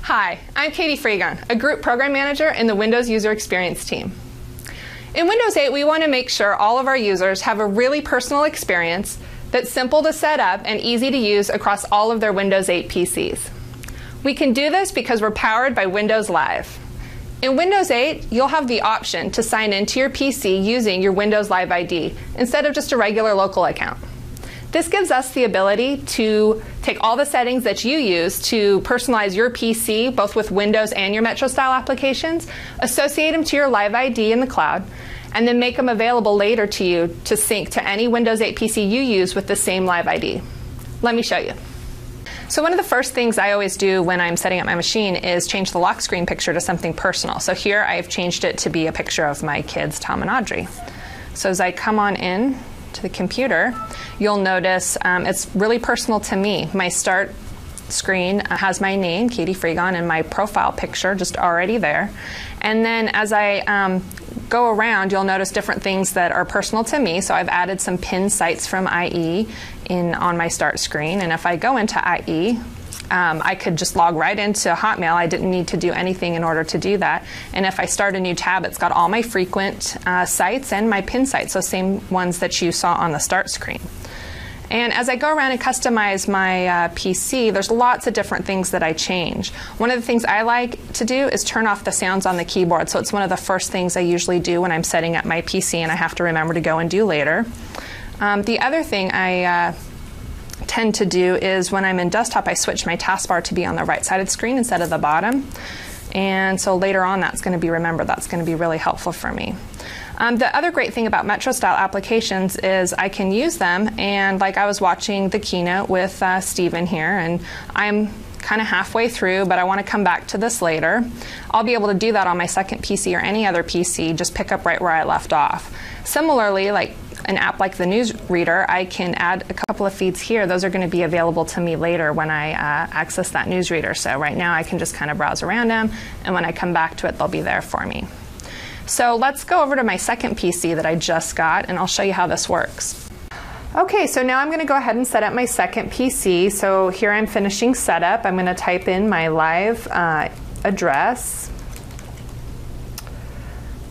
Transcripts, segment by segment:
Hi, I'm Katie Freegon, a Group Program Manager in the Windows User Experience team. In Windows 8, we want to make sure all of our users have a really personal experience that's simple to set up and easy to use across all of their Windows 8 PCs. We can do this because we're powered by Windows Live. In Windows 8, you'll have the option to sign into your PC using your Windows Live ID instead of just a regular local account. This gives us the ability to take all the settings that you use to personalize your PC, both with Windows and your Metro style applications, associate them to your Live ID in the cloud, and then make them available later to you to sync to any Windows 8 PC you use with the same Live ID. Let me show you. So one of the first things I always do when I'm setting up my machine is change the lock screen picture to something personal. So here I've changed it to be a picture of my kids, Tom and Audrey. So as I come on in to the computer, you'll notice it's really personal to me. My start screen has my name, Katie Freegon, and my profile picture just already there. And then as I go around, you'll notice different things that are personal to me. So I've added some pinned sites from IE on my start screen. And if I go into IE, I could just log right into Hotmail. I didn't need to do anything in order to do that. And if I start a new tab, it's got all my frequent sites and my pin sites, so same ones that you saw on the start screen. And as I go around and customize my PC, there's lots of different things that I change. One of the things I like to do is turn off the sounds on the keyboard. So it's one of the first things I usually do when I'm setting up my PC and I have to remember to go and do later. The other thing I tend to do is when I'm in desktop, I switch my taskbar to be on the right-sided screen instead of the bottom. And so later on, that's going to be remembered. That's going to be really helpful for me. The other great thing about Metro style applications is I can use them, and like I was watching the keynote with Stephen here, and I'm kind of halfway through, but I want to come back to this later. I'll be able to do that on my second PC or any other PC, just pick up right where I left off. Similarly, like an app like the newsreader, I can add a couple of feeds here. Those are going to be available to me later when I access that newsreader. So right now I can just kind of browse around them, and when I come back to it, they'll be there for me. So let's go over to my second PC that I just got, and I'll show you how this works. Okay, so now I'm going to go ahead and set up my second PC. So here I'm finishing setup. I'm going to type in my live address.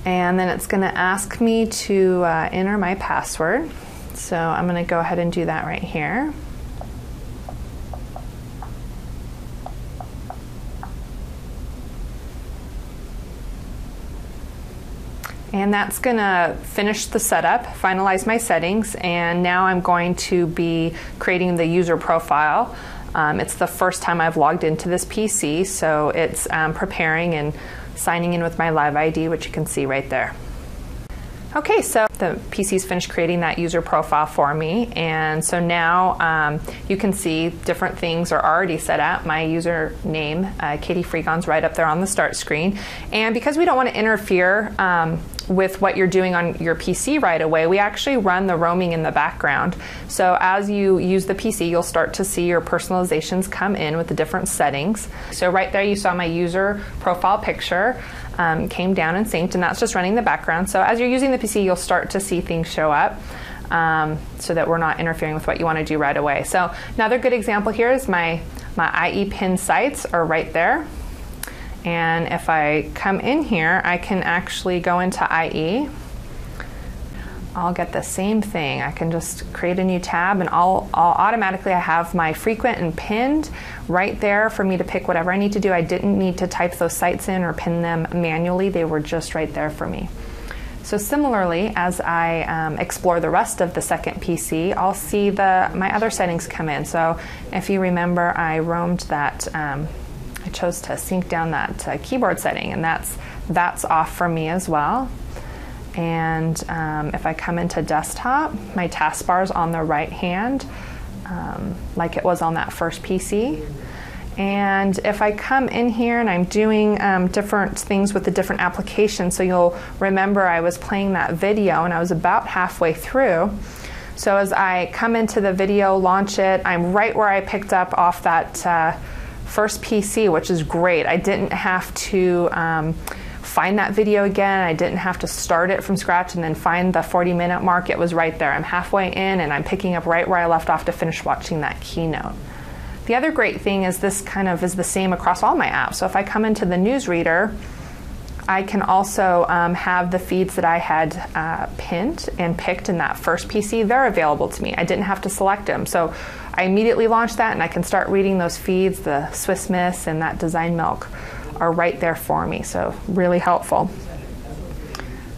And then it's going to ask me to enter my password. So I'm going to go ahead and do that right here. And that's going to finish the setup, finalize my settings, and now I'm going to be creating the user profile. It's the first time I've logged into this PC, so it's preparing and signing in with my Live ID, which you can see right there. Okay, so the PC's finished creating that user profile for me, and so now you can see different things are already set up. My username, Katie Freegon's, right up there on the start screen. And because we don't want to interfere with what you're doing on your PC right away, we actually run the roaming in the background. So as you use the PC, you'll start to see your personalizations come in with the different settings. So right there you saw my user profile picture came down and synced, and that's just running the background. So as you're using the PC, you'll start to see things show up so that we're not interfering with what you want to do right away. So another good example here is my IE pin sites are right there. And if I come in here, I can actually go into IE. I'll get the same thing. I can just create a new tab, and I'll automatically, I have my frequent and pinned right there for me to pick whatever I need to do. I didn't need to type those sites in or pin them manually. They were just right there for me. So similarly, as I explore the rest of the second PC, I'll see my other settings come in. So if you remember, I roamed that, I chose to sync down that keyboard setting, and that's off for me as well. And if I come into desktop, my taskbar is on the right hand, like it was on that first PC. And if I come in here and I'm doing different things with the different applications, so you'll remember I was playing that video and I was about halfway through. So as I come into the video, launch it, I'm right where I picked up off that first PC, which is great. I didn't have to find that video again. I didn't have to start it from scratch and then find the 40-minute mark. It was right there. I'm halfway in and I'm picking up right where I left off to finish watching that keynote. The other great thing is this kind of is the same across all my apps. So if I come into the newsreader, I can also have the feeds that I had pinned and picked in that first PC. They're available to me. I didn't have to select them. So I immediately launched that and I can start reading those feeds. The Swiss Miss and that Design Milk are right there for me. So really helpful.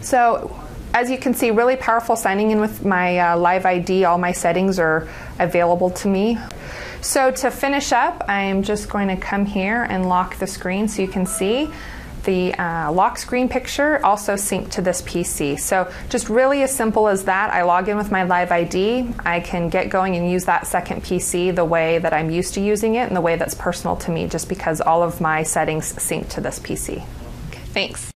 So as you can see, really powerful signing in with my Live ID. All my settings are available to me. So to finish up, I'm just going to come here and lock the screen so you can see the lock screen picture also synced to this PC. So just really as simple as that. I log in with my Live ID. I can get going and use that second PC the way that I'm used to using it and the way that's personal to me, just because all of my settings sync to this PC. Okay, thanks.